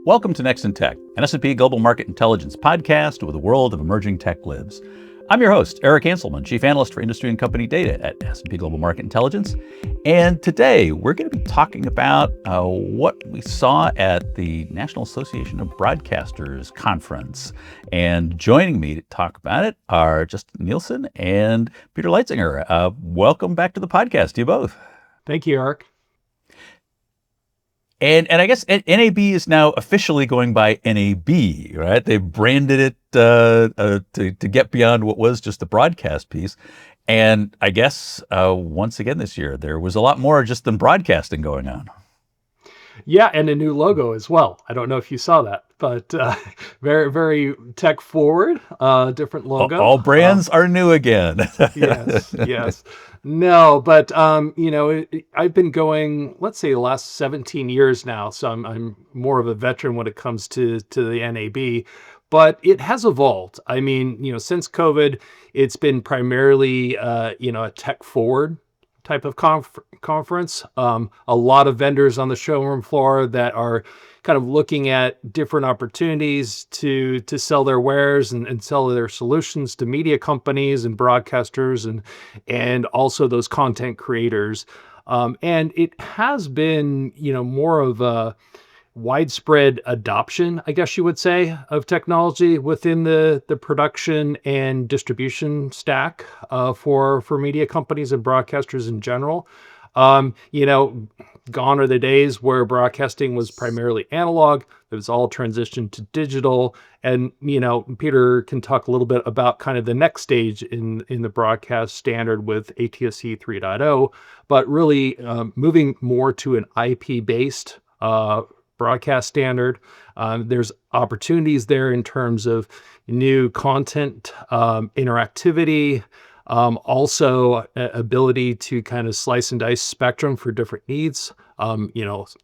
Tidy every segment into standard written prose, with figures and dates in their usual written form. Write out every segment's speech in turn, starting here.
Welcome to NextGen Tech, an S&P Global Market Intelligence podcast where the world of emerging tech lives. I'm your host, Eric Hanselman, Chief Analyst for Industry and Company Data at S&P Global Market Intelligence. And today we're going to be talking about what we saw at the National Association of Broadcasters conference. And joining me to talk about it are Justin Neilson and Peter Leitzinger. Welcome back to the podcast to you both. Thank you, Eric. And I guess NAB is now officially going by NAB, right? They branded it to get beyond what was just the broadcast piece. And I guess once again this year, there was a lot more just than broadcasting going on. Yeah, and a new logo as well. I don't know if you saw that, but very, very tech forward, different logo. All brands are new again. Yes. No, but I've been going, let's say, the last 17 years now, so I'm more of a veteran when it comes to the NAB. But it has evolved. I mean, since COVID, it's been primarily a tech forward type of conference. A lot of vendors on the showroom floor that are kind of looking at different opportunities to sell their wares and sell their solutions to media companies and broadcasters and also those content creators. And it has been, more of a widespread adoption, I guess you would say, of technology within the production and distribution stack for media companies and broadcasters in general. Gone are the days where broadcasting was primarily analog. It was all transitioned to digital. And, Peter can talk a little bit about kind of the next stage in the broadcast standard with ATSC 3.0, but really moving more to an IP-based broadcast standard. There's opportunities there in terms of new content, interactivity, also ability to kind of slice and dice spectrum for different needs,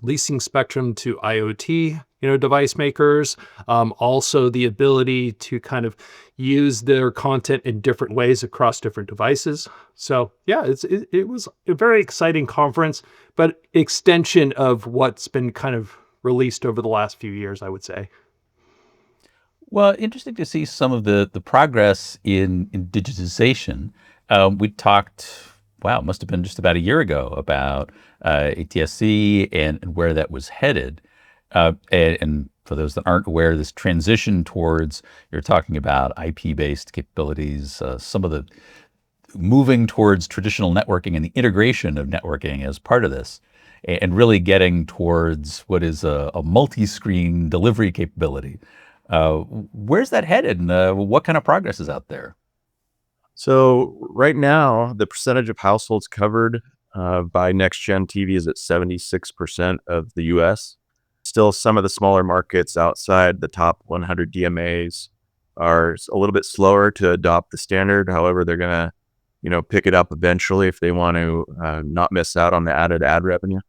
leasing spectrum to IoT, device makers, also the ability to kind of use their content in different ways across different devices. So yeah, it was a very exciting conference, but extension of what's been kind of released over the last few years, I would say. Well, interesting to see some of the progress in digitization. We talked, it must have been just about a year ago about ATSC and where that was headed. And for those that aren't aware, this transition towards, you're talking about IP-based capabilities, some of the moving towards traditional networking and the integration of networking as part of this, and really getting towards what is a multi-screen delivery capability. Where's that headed, and what kind of progress is out there? So right now, the percentage of households covered by NextGen TV is at 76% of the U.S. Still, some of the smaller markets outside the top 100 DMAs are a little bit slower to adopt the standard. However, they're going to, pick it up eventually if they want to not miss out on the added ad revenue.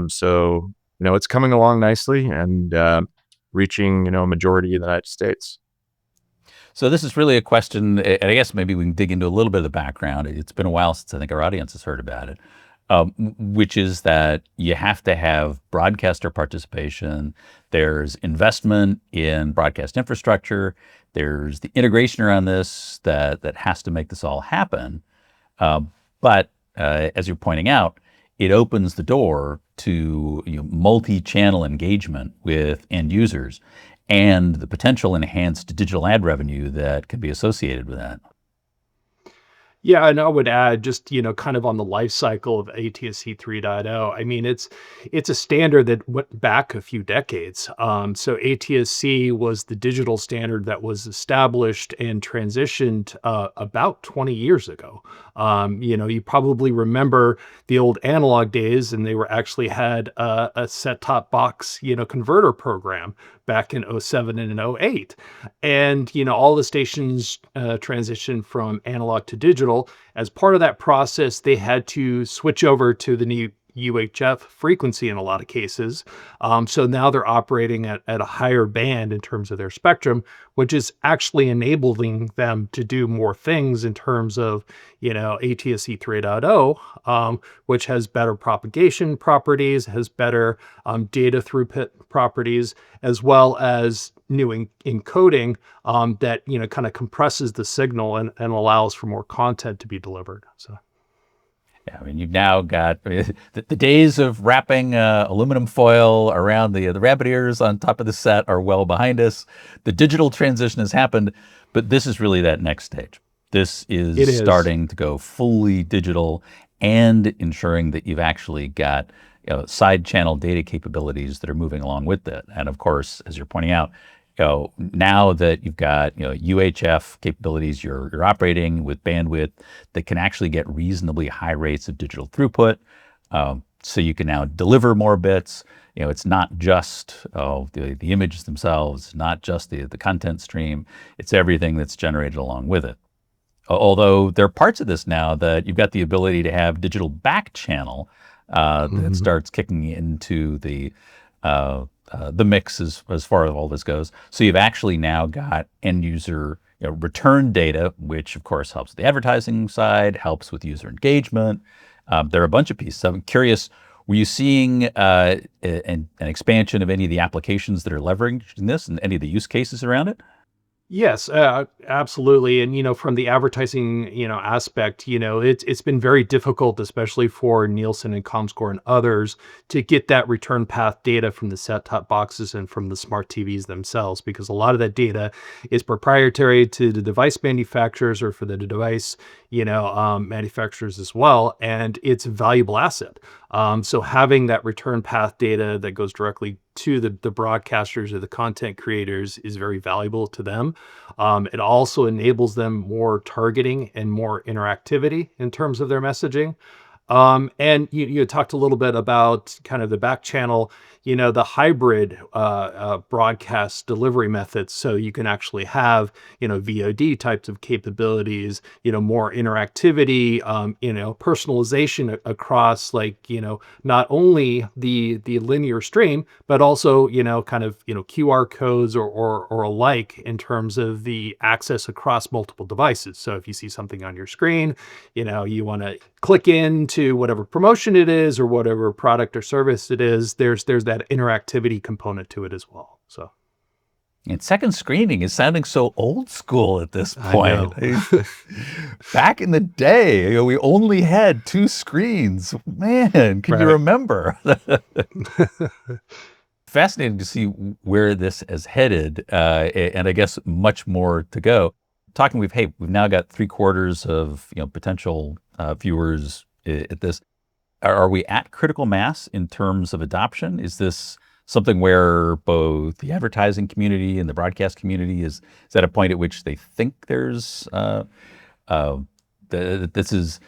So it's coming along nicely and reaching, a majority of the United States. So this is really a question, and I guess maybe we can dig into a little bit of the background. It's been a while since I think our audience has heard about it, which is that you have to have broadcaster participation. There's investment in broadcast infrastructure. There's the integration around this that has to make this all happen. But as you're pointing out, it opens the door to multi-channel engagement with end users and the potential enhanced digital ad revenue that can be associated with that. Yeah, and I would add just, kind of on the life cycle of ATSC 3.0. I mean, it's a standard that went back a few decades. So ATSC was the digital standard that was established and transitioned about 20 years ago. You probably remember the old analog days, and they were actually had a set-top box, converter program back in 07 and in 08. And, all the stations transitioned from analog to digital. As part of that process, they had to switch over to the new UHF frequency in a lot of cases. So now they're operating at a higher band in terms of their spectrum, which is actually enabling them to do more things in terms of, ATSC 3.0, which has better propagation properties, has better data throughput properties, as well as new encoding that kind of compresses the signal and allows for more content to be delivered. So yeah, I mean, you've now got the days of wrapping aluminum foil around the rabbit ears on top of the set are well behind us. The digital transition has happened, but this is really that next stage. This it is is. starting to go fully digital and ensuring that you've actually got side channel data capabilities that are moving along with it. And of course, as you're pointing out, now that you've got UHF capabilities, you're operating with bandwidth that can actually get reasonably high rates of digital throughput. So you can now deliver more bits. It's not just the images themselves, not just the content stream. It's everything that's generated along with it. Although there are parts of this now that you've got the ability to have digital back channel that starts kicking into the mix as far as all this goes. So you've actually now got end user return data, which of course helps with the advertising side, helps with user engagement. There are a bunch of pieces. I'm curious, were you seeing an expansion of any of the applications that are leveraging this and any of the use cases around it? Yes, absolutely. And, from the advertising, aspect, it's been very difficult, especially for Neilson and Comscore and others, to get that return path data from the set-top boxes and from the smart TVs themselves, because a lot of that data is proprietary to the device manufacturers or for the device, manufacturers as well, and it's a valuable asset. So having that return path data that goes directly to the broadcasters or the content creators is very valuable to them. It also enables them more targeting and more interactivity in terms of their messaging. And you talked a little bit about kind of the back channel, the hybrid broadcast delivery methods. So you can actually have, VOD types of capabilities, more interactivity, personalization across not only the linear stream, but also, kind of, QR codes or alike in terms of the access across multiple devices. So if you see something on your screen, you want to click into whatever promotion it is or whatever product or service it is, there's that interactivity component to it as well. So, and second screening is sounding so old school at this I point. know. Back in the day, we only had two screens. Man, can you Right. remember? Fascinating to see where this has headed, and I guess much more to go. Talking we've now got 3/4 of potential viewers at this. Are we at critical mass in terms of adoption? Is this something where both the advertising community and the broadcast community is at a point at which they think there's this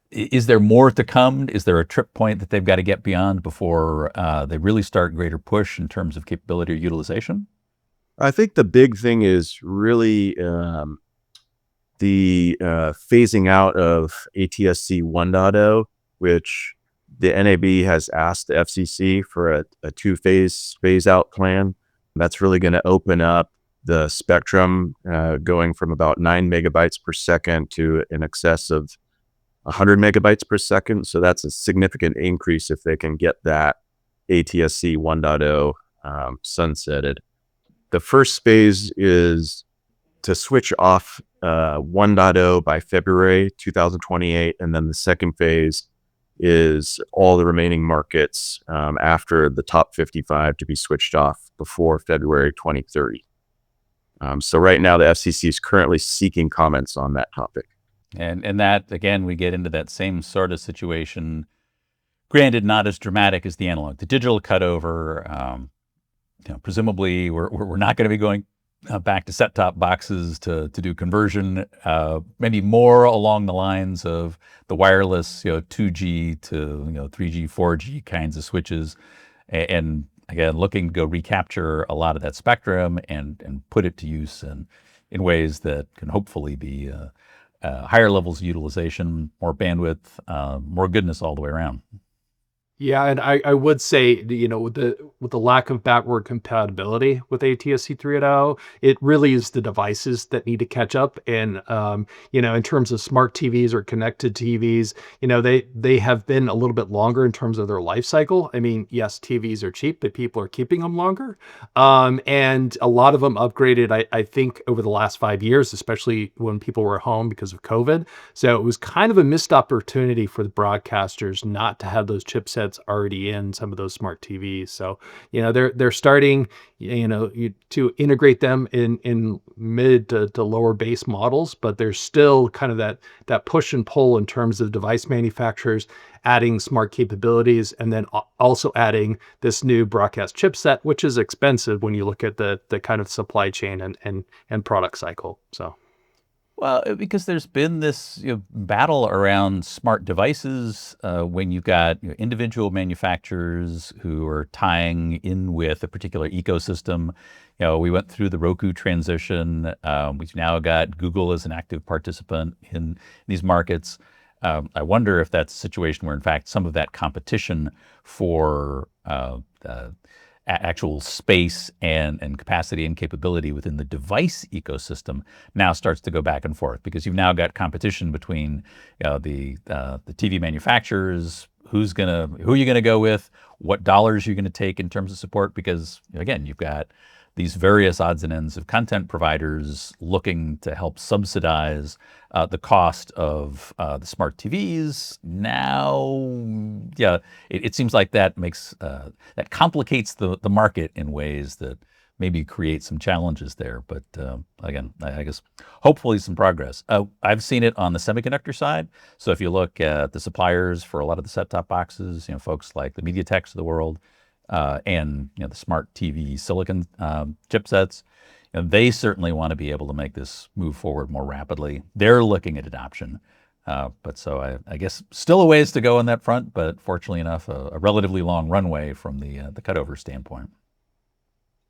is there more to come? Is there a trip point that they've got to get beyond before they really start greater push in terms of capability or utilization? I think the big thing is really the phasing out of ATSC 1.0, which the NAB has asked the FCC for a two-phase phase-out plan. That's really going to open up the spectrum going from about 9 megabytes per second to in excess of 100 megabytes per second. So that's a significant increase if they can get that ATSC 1.0 sunsetted. The first phase is to switch off 1.0 by February 2028, and then the second phase is all the remaining markets after the top 55 to be switched off before February 2030. So right now the FCC is currently seeking comments on that topic. And that, again, we get into that same sort of situation, granted not as dramatic as the analog. The digital cutover, presumably we're not going to be going back to set-top boxes to do conversion, maybe more along the lines of the wireless, 2G to 3G, 4G kinds of switches, and again looking to go recapture a lot of that spectrum and put it to use in ways that can hopefully be higher levels of utilization, more bandwidth, more goodness all the way around. Yeah, and I would say, with the lack of backward compatibility with ATSC 3.0, it really is the devices that need to catch up. And in terms of smart TVs or connected TVs, they have been a little bit longer in terms of their life cycle. I mean, yes, TVs are cheap, but people are keeping them longer. And a lot of them upgraded, I think, over the last 5 years, especially when people were home because of COVID. So it was kind of a missed opportunity for the broadcasters not to have those chipsets already in some of those smart TVs. So, they're starting, to integrate them in mid to lower base models, but there's still kind of that push and pull in terms of device manufacturers adding smart capabilities, and then also adding this new broadcast chipset, which is expensive when you look at the kind of supply chain and product cycle. So. Well, because there's been this battle around smart devices when you've got individual manufacturers who are tying in with a particular ecosystem. We went through the Roku transition. We've now got Google as an active participant in these markets. I wonder if that's a situation where, in fact, some of that competition for actual space and capacity and capability within the device ecosystem now starts to go back and forth, because you've now got competition between the TV manufacturers. Who are you gonna go with? What dollars are you gonna take in terms of support? Because again, you've got these various odds and ends of content providers looking to help subsidize the cost of the smart TVs. Now, yeah, it seems like that complicates the market in ways that maybe create some challenges there. But again, I guess hopefully some progress. I've seen it on the semiconductor side. So if you look at the suppliers for a lot of the set-top boxes, folks like the MediaTeks of the world, and the smart TV silicon chipsets, they certainly want to be able to make this move forward more rapidly. They're looking at adoption, but so I guess still a ways to go on that front. But fortunately enough, a relatively long runway from the cutover standpoint.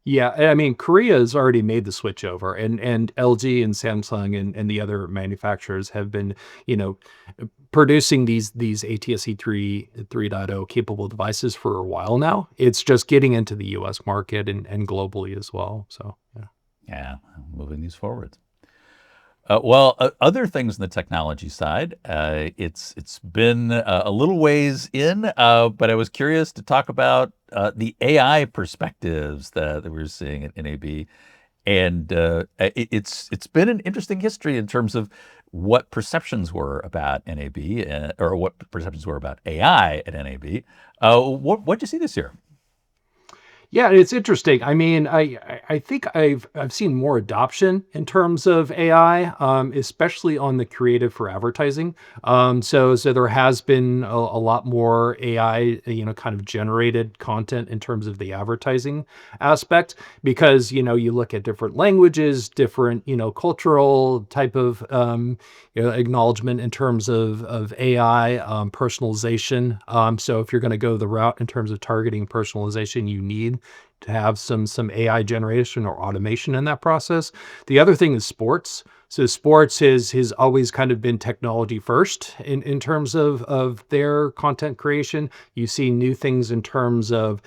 Yeah, I mean, Korea has already made the switch over, and LG and Samsung and the other manufacturers have been, you know, producing these ATSC 3.0 capable devices for a while now. It's just getting into the US market and globally as well. So, yeah. Yeah, moving these forward. Other things on the technology side, it's been a little ways in, but I was curious to talk about the AI perspectives that we're seeing at NAB, and it's been an interesting history in terms of what perceptions were about NAB, or what perceptions were about AI at NAB. What'd you see this year? Yeah, it's interesting. I mean, I think I've seen more adoption in terms of AI, especially on the creative for advertising. So there has been a lot more AI, kind of generated content in terms of the advertising aspect, because you look at different languages, different cultural type of acknowledgement in terms of AI personalization. So if you're going to go the route in terms of targeting personalization, you need to have some AI generation or automation in that process. The other thing is sports. So sports has always kind of been technology first in terms of their content creation. You see new things in terms of,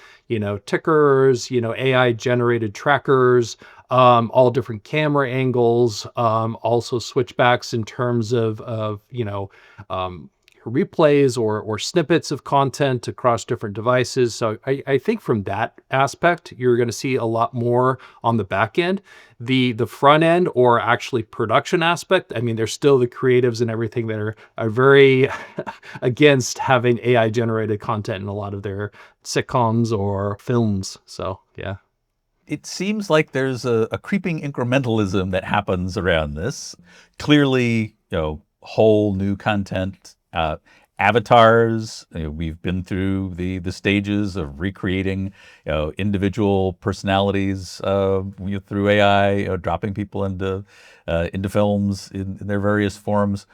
tickers, AI generated trackers, all different camera angles, also switchbacks in terms of replays or snippets of content across different devices. So I think from that aspect, you're going to see a lot more on the back end. The front end, or actually production aspect, I mean, there's still the creatives and everything that are very against having AI generated content in a lot of their sitcoms or films. So yeah. It seems like there's a creeping incrementalism that happens around this. Clearly, whole new content, avatars. We've been through the stages of recreating, individual personalities through AI, dropping people into films in their various forms.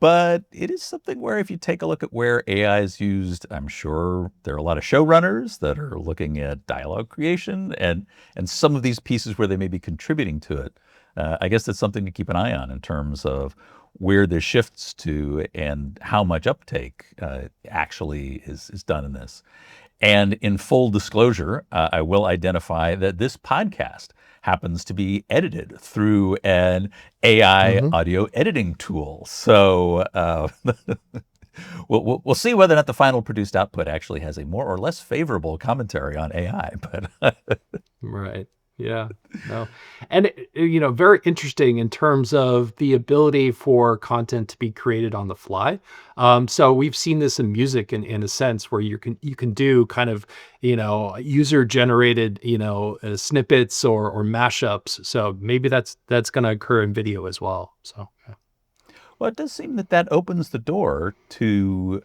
But it is something where, if you take a look at where AI is used, I'm sure there are a lot of showrunners that are looking at dialogue creation and some of these pieces where they may be contributing to it. I guess that's something to keep an eye on in terms of where the shifts to and how much uptake actually is done in this. And in full disclosure, I will identify that this podcast happens to be edited through an AI Mm-hmm. audio editing tool. So we'll see whether or not the final produced output actually has a more or less favorable commentary on AI. But Right. Yeah. No. And very interesting in terms of the ability for content to be created on the fly. So we've seen this in music in a sense where you can do kind of, user generated, snippets or mashups. So maybe that's going to occur in video as well. So yeah. well, it does seem that that opens the door to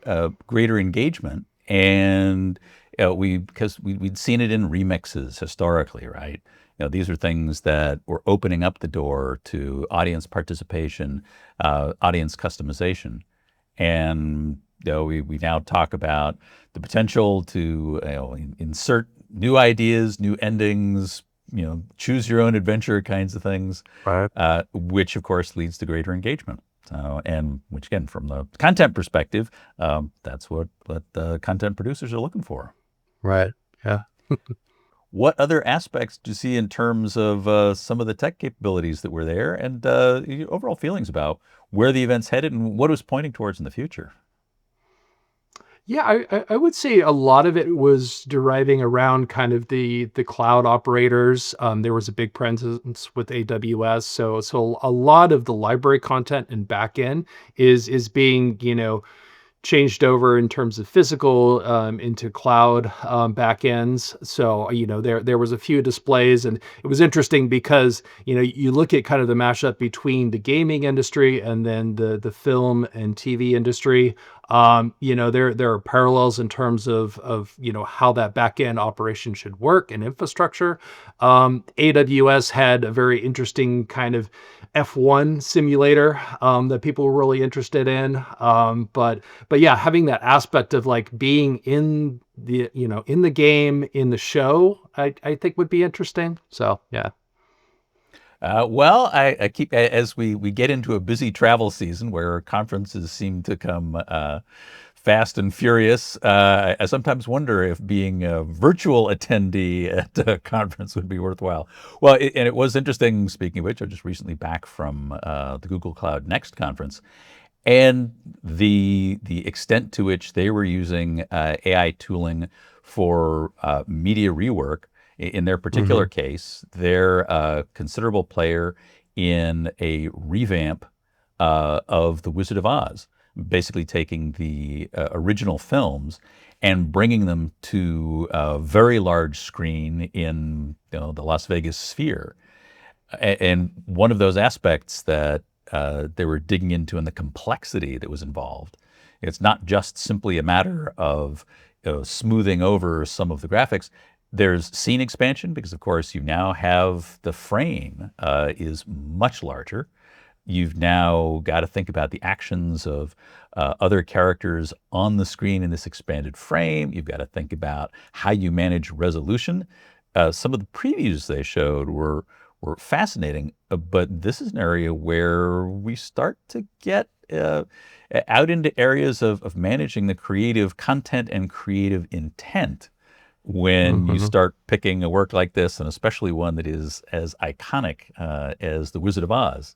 greater engagement, and because we'd seen it in remixes historically, right? These are things that were opening up the door to audience participation, audience customization, and we now talk about the potential to insert new ideas, new endings, choose your own adventure kinds of things, Right. which of course leads to greater engagement. And which again, from the content perspective, that's what the content producers are looking for. Right. Yeah. What other aspects do you see in terms of some of the tech capabilities that were there, and your overall feelings about where the event's headed and what it was pointing towards in the future? Yeah, I would say a lot of it was deriving around kind of the cloud operators. There was a big presence with AWS, so a lot of the library content and backend is being changed over in terms of physical into cloud backends. So there was a few displays, and it was interesting because you look at kind of the mashup between the gaming industry and then the film and TV industry. There are parallels in terms of how that backend operation should work and infrastructure. AWS had a very interesting kind of F1 simulator that people were really interested in. But yeah, having that aspect of like being in the game, in the show, I think would be interesting. So yeah. Well, I keep as we get into a busy travel season where conferences seem to come fast and furious. I sometimes wonder if being a virtual attendee at a conference would be worthwhile. Well, and it was interesting. Speaking of which, I'm just recently back from the Google Cloud Next conference, and the extent to which they were using AI tooling for media rework. In their particular Hmm. case, they're a considerable player in a revamp of The Wizard of Oz, basically taking the original films and bringing them to a very large screen in the Las Vegas sphere. And one of those aspects that they were digging into and the complexity that was involved, it's not just simply a matter of smoothing over some of the graphics. There's scene expansion because, of course, you now have the frame is much larger. You've now got to think about the actions of other characters on the screen in this expanded frame. You've got to think about how you manage resolution. Some of the previews they showed were fascinating, but this is an area where we start to get out into areas of managing the creative content and creative intent when you Hmm. start picking a work like this, and especially one that is as iconic as The Wizard of Oz.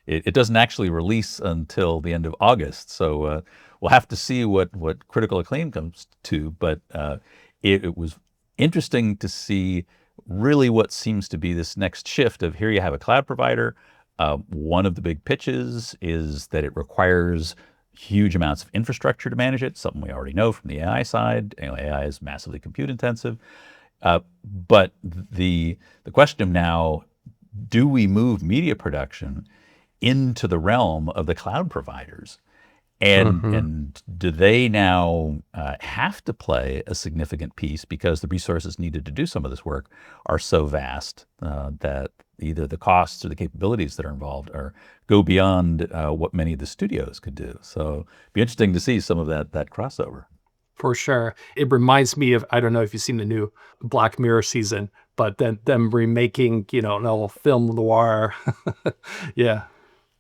It doesn't actually release until the end of August, so we'll have to see what critical acclaim comes to. But it was interesting to see really what seems to be this next shift of here you have a cloud provider. One of the big pitches is that it requires huge amounts of infrastructure to manage it, something we already know from the AI side. AI is massively compute intensive. But the question of now, do we move media production into the realm of the cloud providers? Hmm. And do they now have to play a significant piece because the resources needed to do some of this work are so vast that either the costs or the capabilities that are involved go beyond what many of the studios could do. So it'd be interesting to see some of that crossover. For sure. It reminds me of, I don't know if you've seen the new Black Mirror season, but then them remaking, an old film noir. Yeah.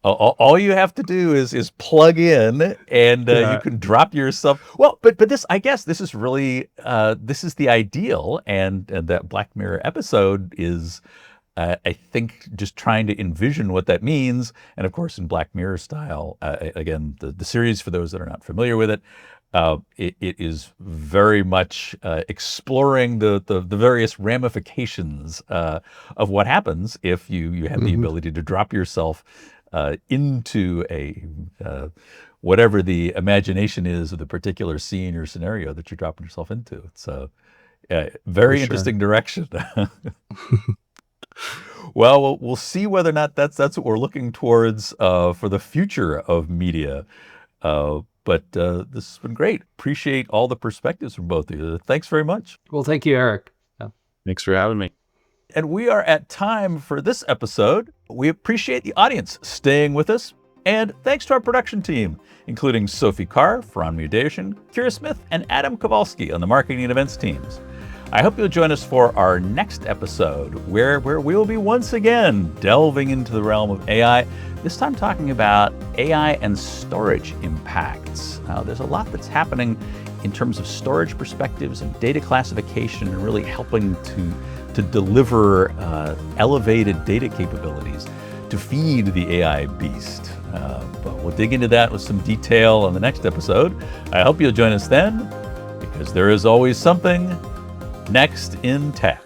All you have to do is plug in, and you can drop yourself. Well, but this, I guess, this is really this is the ideal, and that Black Mirror episode is, I think, just trying to envision what that means. And of course, in Black Mirror style, again, the series, for those that are not familiar with it, it is very much exploring the various ramifications of what happens if you have the ability to drop yourself into a whatever the imagination is of the particular scene or scenario that you're dropping yourself into. It's a very interesting direction. Well, we'll see whether or not that's what we're looking towards for the future of media. But this has been great. Appreciate all the perspectives from both of you. Thanks very much. Well, thank you, Eric. Yeah. Thanks for having me. And we are at time for this episode. We appreciate the audience staying with us. And thanks to our production team, including Sophie Carr, Faran Mudation, Kira Smith, and Adam Kowalski on the marketing and events teams. I hope you'll join us for our next episode, where we will be once again delving into the realm of AI, this time talking about AI and storage impacts. Now, there's a lot that's happening in terms of storage perspectives and data classification, and really helping to deliver elevated data capabilities to feed the AI beast. But we'll dig into that with some detail on the next episode. I hope you'll join us then, because there is always something next in tech.